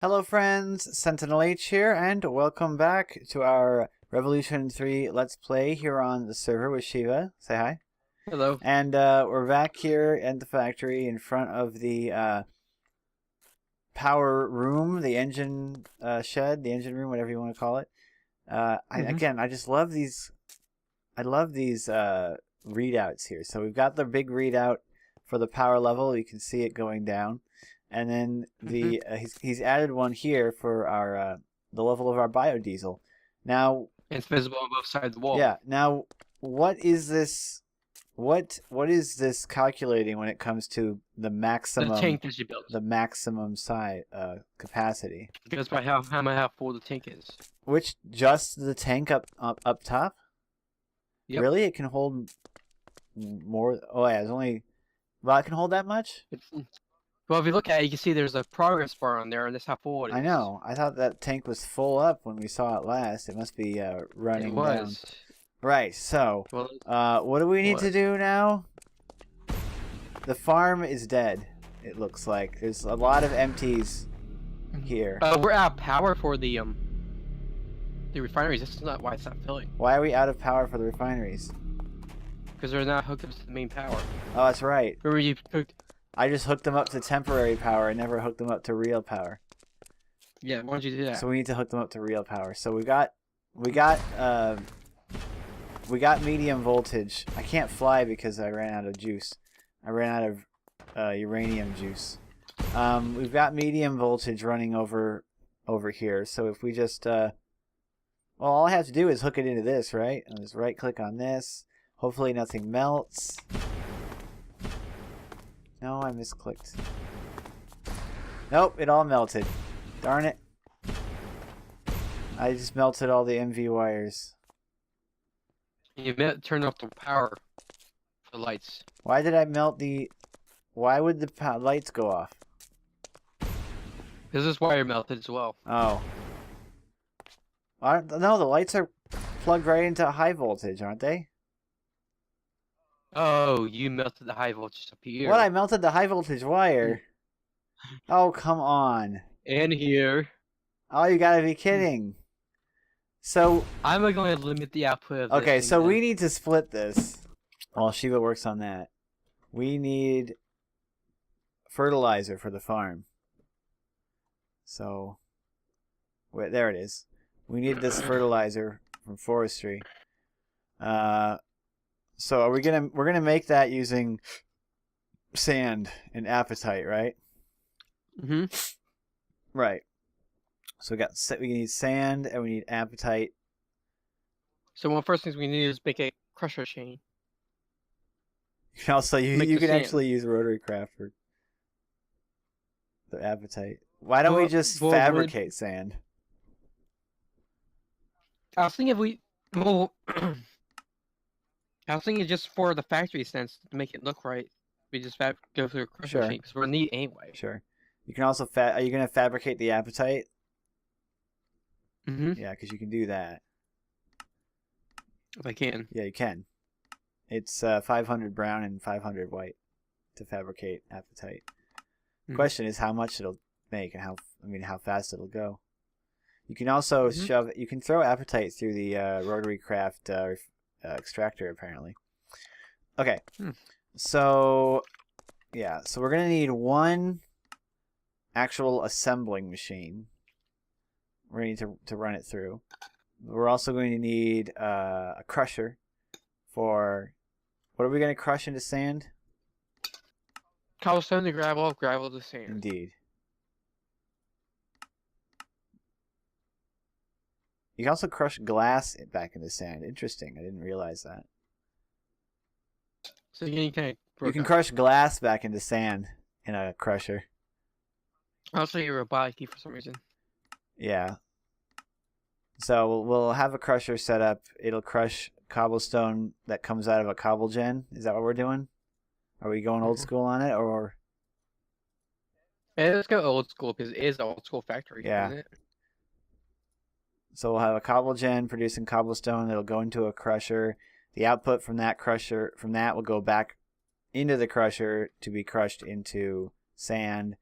Hello friends, SentinalH here, and welcome back to our Revolution 3 Let's Play here on the server with Shiva. Say hi. Hello. And we're back here at the factory in front of the power room, the engine shed, the engine room, whatever you want to call it. Again, I just love these. I love these readouts here. So we've got the big readout for the power level. You can see it going down, and then the he's added one here for our the level of our biodiesel. Now it's visible on both sides of the wall. Yeah. Now, what is this? What is this calculating when it comes to the maximum? The tank that you built. The maximum size capacity. It goes by how full the tank is. Which just the tank up top? Yep. Really, it can hold more. Oh yeah, it's only. Well, it can hold that much. Well, if you look at it, you can see there's a progress bar on there, and that's how full it is. I know. I thought that tank was full up when we saw it last. It must be running down. Right. So, what do we need to do now? The farm is dead. It looks like there's a lot of empties here. We're out of power for the refineries. This is not why it's not filling. Why are we out of power for the refineries? Because they're not hooked up to the main power. Oh, that's right. Remember you hooked. I just hooked them up to temporary power. I never hooked them up to real power. Yeah, why don't you do that? So we need to hook them up to real power. So we got medium voltage. I can't fly because I ran out of juice. I ran out of uranium juice. We've got medium voltage running over here. So if we just well, all I have to do is hook it into this, right? And just right click on this. Hopefully nothing melts. No, I misclicked. Nope, it all melted. Darn it. I just melted all the MV wires. You turned off the power for the lights. Why did I melt the... Why would the lights go off? Because this wire melted as well. Oh. No, the lights are plugged right into high voltage, aren't they? Oh, you melted the high voltage up here. What? I melted the high voltage wire? Oh, come on. And here. Oh, you gotta be kidding. So... I'm going to limit the output of Okay, this so we need to split this. While Shiva works on that. We need fertilizer for the farm. So... Wait, there it is. We need this fertilizer from forestry. So we're gonna make that using sand and apatite, right? Mm-hmm. Right. So we need sand and we need apatite. So one of the first things we need is make a crusher chain. You can also you can actually use rotary craft for the apatite. Why don't we just fabricate sand? I was thinking if we I was thinking just for the factory sense to make it look right, we just go through a crusher chain because we're neat anyway. Sure. You can also are you gonna fabricate the apatite? Mm-hmm. Yeah, because you can do that. If I can. Yeah, you can. It's 500 brown and 500 white to fabricate apatite. The question is how much it'll make and how fast it'll go. You can also shove. You can throw apatite through the rotary craft extractor apparently. Okay. So yeah, so we're gonna need one actual assembling machine. We're going to need to run it through. We're also going to need a crusher for... What are we going to crush into sand? Cobblestone to gravel, gravel to sand. Indeed. You can also crush glass back into sand. Interesting. I didn't realize that. So you can crush glass back into sand in a crusher. Also, you're robotic for some reason. Yeah. So we'll have a crusher set up. It'll crush cobblestone that comes out of a cobblegen. Is that what we're doing? Are we going old school on it, or? Yeah, let's go old school because it is an old school factory. Yeah. Isn't it? So we'll have a cobblegen producing cobblestone that'll go into a crusher. The output from that will go back into the crusher to be crushed into sand.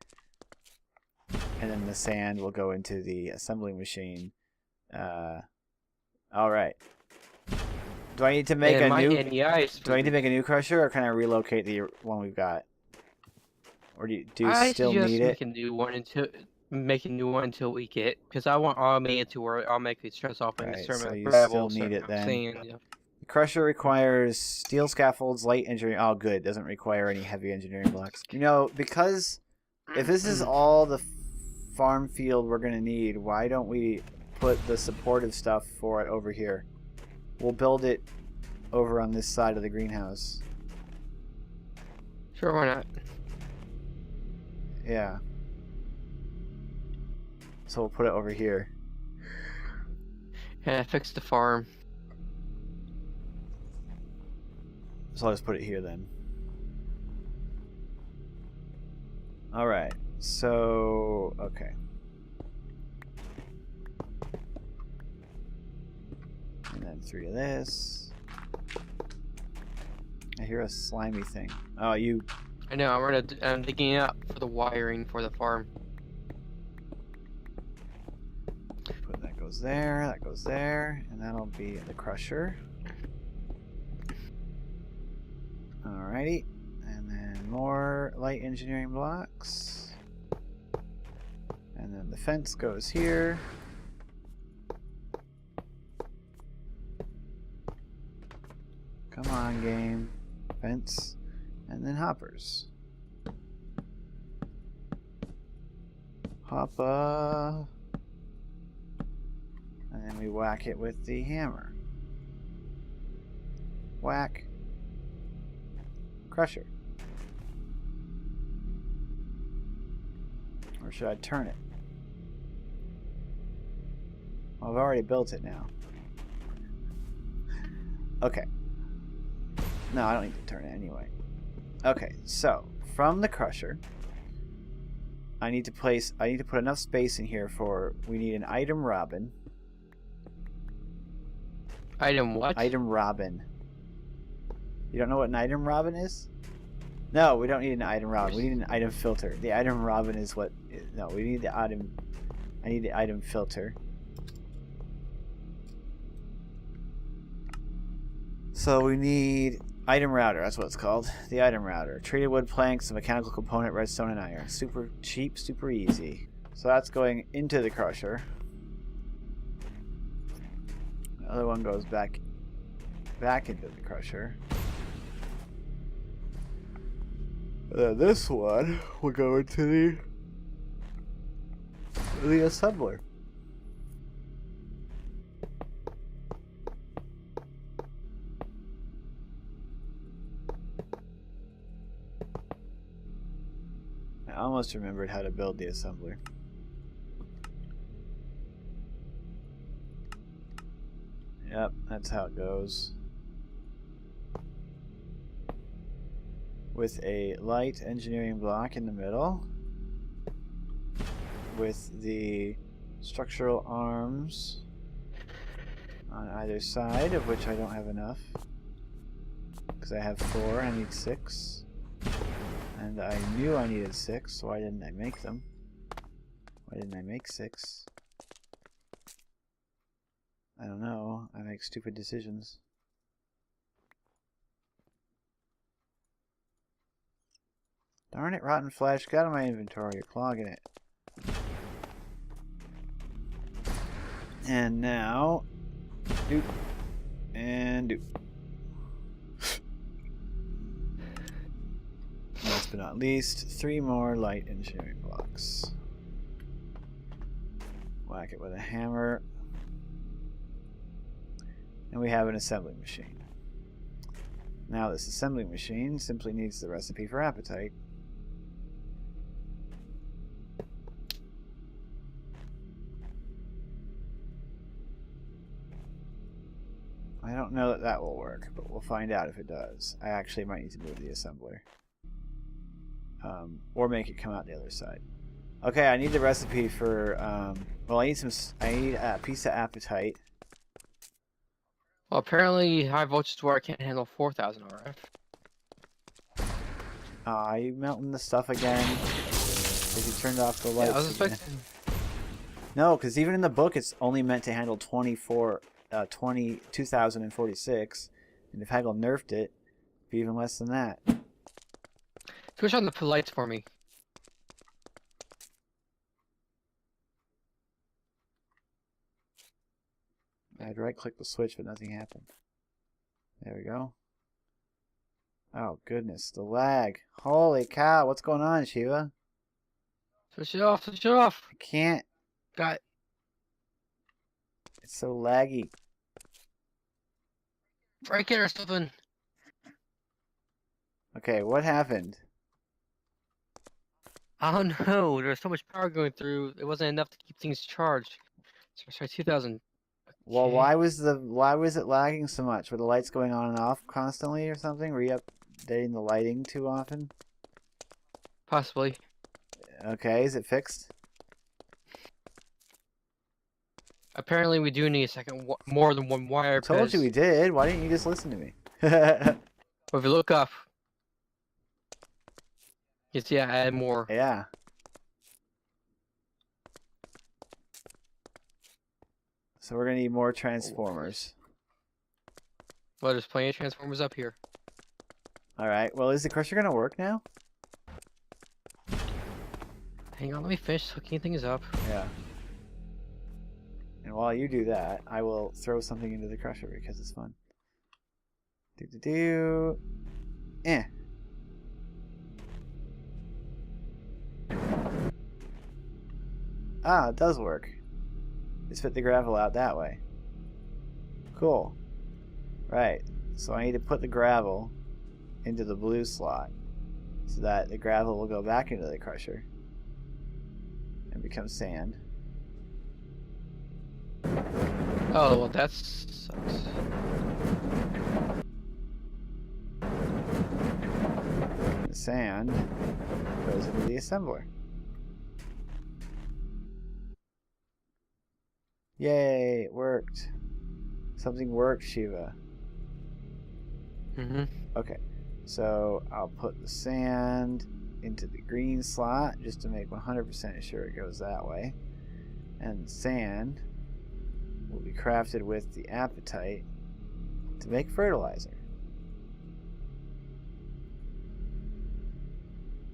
and then the sand will go into the assembling machine. All right. Do I need to make a new? Do I need to make a new crusher, or can I relocate the one we've got? Or do you still need it? Make a new one until we get, because I want automated to where I'll make these stress off in a certain So you gravel, still need it then. sand, yeah. The crusher requires steel scaffolds, light engineering. Oh, good. Doesn't require any heavy engineering blocks. You know, because if this is all the farm field we're gonna need, why don't we put the supportive stuff for it over here? We'll build it over on this side of the greenhouse. Sure, why not? Yeah. So we'll put it over here. Yeah, fix the farm. So I'll just put it here then. Alright. So, okay. And then 3 of this. I hear a slimy thing. Oh, you... I know, I'm digging it up for the wiring for the farm. That goes there, that goes there, and that'll be the crusher. Alrighty. And then more light engineering blocks. And then the fence goes here. Come on, game. Fence. And then hoppers. Hoppa. And then we whack it with the hammer. Whack. Crusher. Or should I turn it? Well, I've already built it now. Okay. No, I don't need to turn it anyway. Okay, so from the crusher, I need to put enough space in here for, we need an item robin. Item what? Item robin. You don't know what an item robin is? No, we don't need an item robin. We need an item filter. The item robin is what... No, we need the item... I need the item filter. So we need... Item router, that's what it's called. The item router. Treated wood planks, a mechanical component, redstone, and iron. Super cheap, super easy. So that's going into the crusher. The other one goes back into the crusher. This one will go into the assembler. I almost remembered how to build the assembler. Yep, that's how it goes. With a light engineering block in the middle. With the structural arms on either side, of which I don't have enough. Because I have 4, I need 6. And I knew I needed 6, so why didn't I make them? Why didn't I make 6? I don't know. I make stupid decisions. Darn it, rotten flesh. Get out of my inventory. You're clogging it. And now... Doop. And doop. Last but not least, 3 more light engineering blocks. Whack it with a hammer. And we have an assembling machine. Now this assembling machine simply needs the recipe for apatite. I don't know that that will work, but we'll find out if it does. I actually might need to move the assembler. Or make it come out the other side. Okay, I need the recipe for, well, I need a piece of apatite. Well, apparently high voltage wire can't handle 4,000 RF. Are you melting the stuff again? Because you turned off the Yeah, lights. I was expecting. No, because even in the book, it's only meant to handle 2046. And if Hagel nerfed it, it'd be even less than that. Switch on the lights for me. I had to right-click the switch, but nothing happened. There we go. Oh, goodness. The lag. Holy cow. What's going on, Shiva? Switch it off. Switch it off. I can't. Got it. It's so laggy. Break it or something. Okay, what happened? I don't know. There's so much power going through. It wasn't enough to keep things charged. Sorry, 2000. Well, Okay. why was it lagging so much? Were the lights going on and off constantly or something? Were you updating the lighting too often? Possibly. Okay, is it fixed? Apparently, we do need a second, more than one wire. I told you we did. Why didn't you just listen to me? But if you look up, you see I add more. Yeah. So we're gonna need more transformers. Well, there's plenty of transformers up here. Alright, well, is the crusher gonna work now? Hang on, let me finish hooking things up. Yeah. And while you do that, I will throw something into the crusher because it's fun. Eh. Ah, it does work. Just put the gravel out that way. Cool. Right. So I need to put the gravel into the blue slot so that the gravel will go back into the crusher and become sand. Oh, well, that sucks. The sand goes into the assembler. Yay, it worked. Something worked, Shiva. Okay, so I'll put the sand into the green slot just to make 100% sure it goes that way. And the sand will be crafted with the apatite to make fertilizer.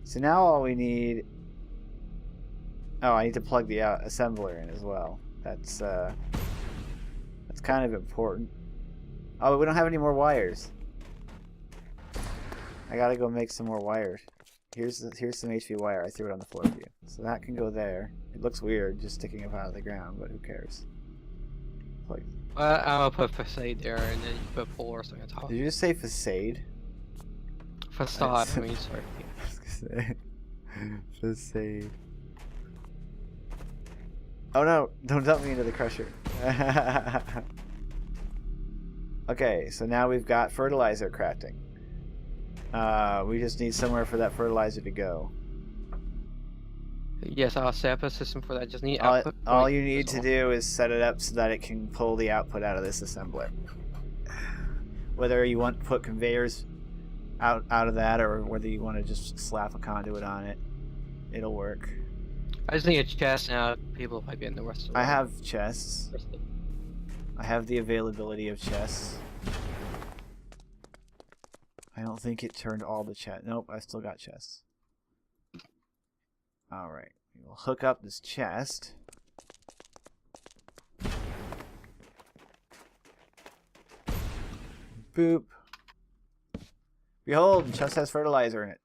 So now all we need... Oh, I need to plug the assembler in as well. That's kind of important. Oh, we don't have any more wires. I gotta go make some more wires. Here's some HV wire. I threw it on the floor for you. So that can go there. It looks weird just sticking up out of the ground, but who cares? Like, I'll put facade there, and then you put pole or something on top. did you just say facade? Facade. I mean, sorry. Facade. Oh no! Don't dump me into the crusher. Okay, so now we've got fertilizer crafting. We just need somewhere for that fertilizer to go. Yes, I'll set up a system for that. Just need All, output. all you need to do is set it up so that it can pull the output out of this assembler. Whether you want to put conveyors out of that, or whether you want to just slap a conduit on it, it'll work. I just need a chest now. People might be in the rest of the I have chests. I have the availability of chests. I don't think it turned all the chests. Nope, I still got chests. Alright, we'll hook up this chest. Boop. Behold, the chest has fertilizer in it.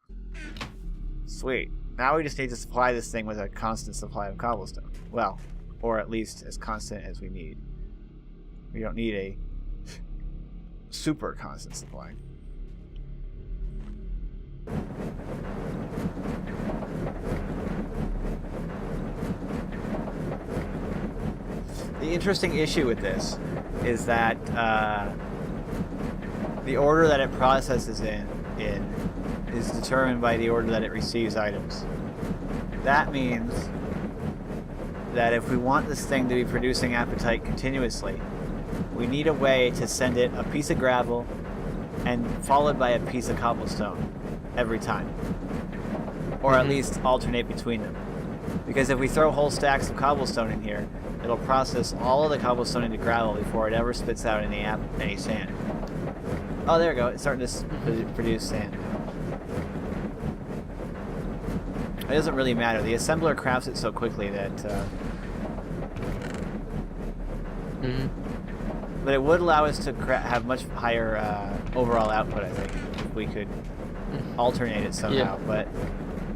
Sweet. Now we just need to supply this thing with a constant supply of cobblestone. Well, or at least as constant as we need. We don't need a super constant supply. The interesting issue with this is that the order that it processes in is determined by the order that it receives items. That means that if we want this thing to be producing apatite continuously, we need a way to send it a piece of gravel and followed by a piece of cobblestone every time. Or at least alternate between them. Because if we throw whole stacks of cobblestone in here, it'll process all of the cobblestone into gravel before it ever spits out any sand. Oh, there we go. It's starting to produce sand. It doesn't really matter. The assembler crafts it so quickly that... But it would allow us to have much higher overall output, I think, if we could alternate it somehow. Yeah. But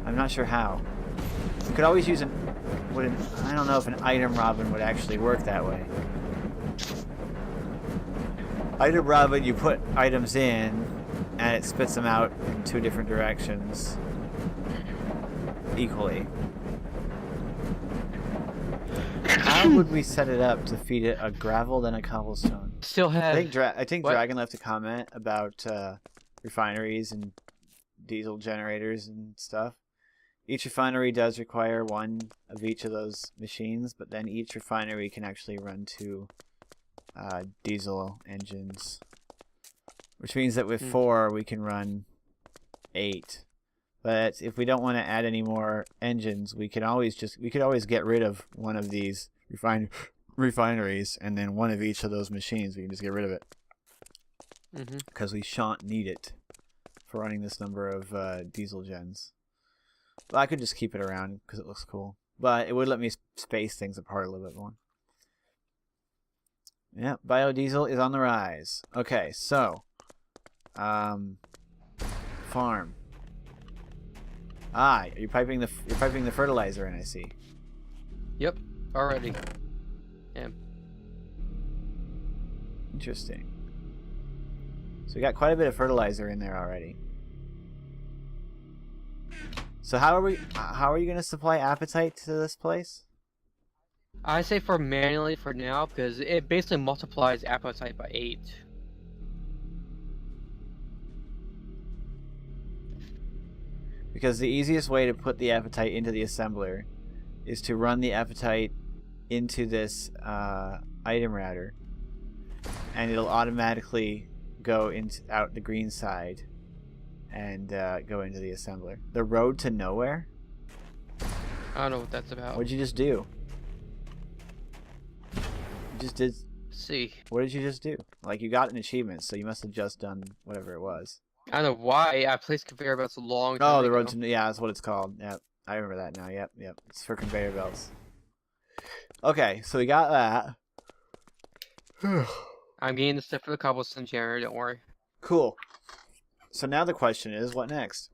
I'm not sure how. We could always use I don't know if an item robin would actually work that way. Item robin, you put items in, and it spits them out in 2 different directions equally. How would we set it up to feed it a gravel then a cobblestone? Still have. I think Dragon left a comment about refineries and diesel generators and stuff. Each refinery does require 1 of each of those machines, but then each refinery can actually run 2 diesel engines, which means that with 4 we can run 8. But if we don't want to add any more engines, we could always get rid of 1 of these refineries, and then 1 of each of those machines. We can just get rid of it because we shan't need it for running this number of diesel gens. Well, I could just keep it around because it looks cool, but it would let me space things apart a little bit more. Yeah, biodiesel is on the rise. Okay, so farm. Ah, you're piping the fertilizer in, I see. Yep, already. Yeah. Interesting. So we got quite a bit of fertilizer in there already. So how are you going to supply apatite to this place? I say for manually for now, because it basically multiplies apatite by 8. Because the easiest way to put the apatite into the assembler is to run the apatite into this item router, and it'll automatically go out the green side and go into the assembler. The road to nowhere? I don't know what that's about. What'd you just do? You just did... See. What did you just do? Like, you got an achievement, so you must have just done whatever it was. I don't know why I placed conveyor belts a long time ago. The ago. road to... Yeah, that's what it's called. Yep. I remember that now. Yep. It's for conveyor belts. Okay, so we got that. I'm getting the stuff for the cobblestone generator, don't worry. Cool. So now the question is, what next?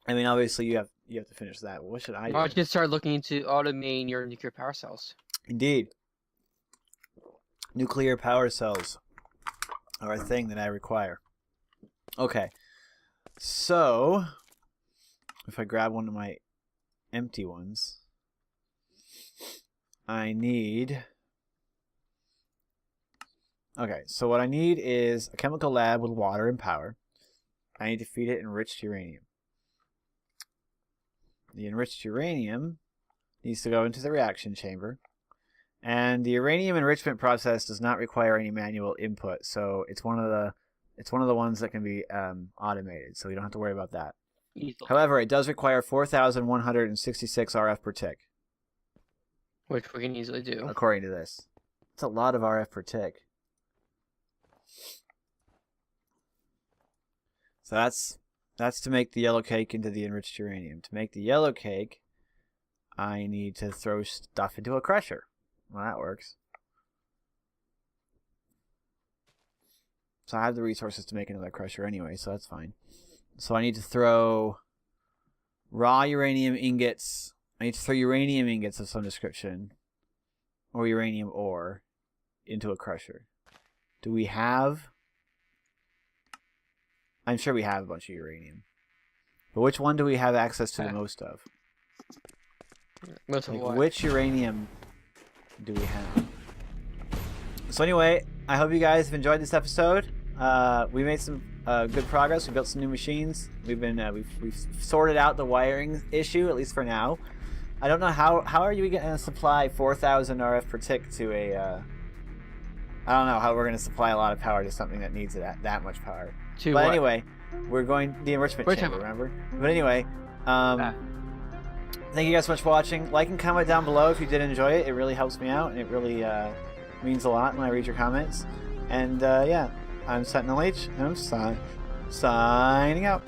I mean, obviously you have to finish that. What should I do? Why don't you start looking into automating your nuclear power cells? Indeed. Nuclear power cells are a thing that I require. Okay. So, if I grab one of my empty ones, I need... Okay, so what I need is a chemical lab with water and power. I need to feed it enriched uranium. The enriched uranium needs to go into the reaction chamber. And the uranium enrichment process does not require any manual input, so it's one of the ones that can be automated, so you don't have to worry about that. Easily. However, it does require 4,166 RF per tick. Which we can easily do. According to this. It's a lot of RF per tick. So that's to make the yellow cake into the enriched uranium. To make the yellow cake, I need to throw stuff into a crusher. Well, that works. So I have the resources to make another crusher anyway, so that's fine. So I need to throw raw uranium ingots. I need to throw uranium ingots of some description, or uranium ore, into a crusher. Do we have... I'm sure we have a bunch of uranium. But which one do we have access to the most of? Most of what? Which uranium do we have? So anyway, I hope you guys have enjoyed this episode. We made some good progress. We built some new machines. We've sorted out the wiring issue, at least for now. I don't know how are you going to supply 4,000 RF per tick to a... I don't know how we're going to supply a lot of power to something that needs that much power. But anyway, we're going the enrichment chamber, remember? But anyway, Thank you guys so much for watching. Like and comment down below if you did enjoy it. It really helps me out, and it really means a lot when I read your comments. And yeah, I'm SentinalH, and I'm signing out.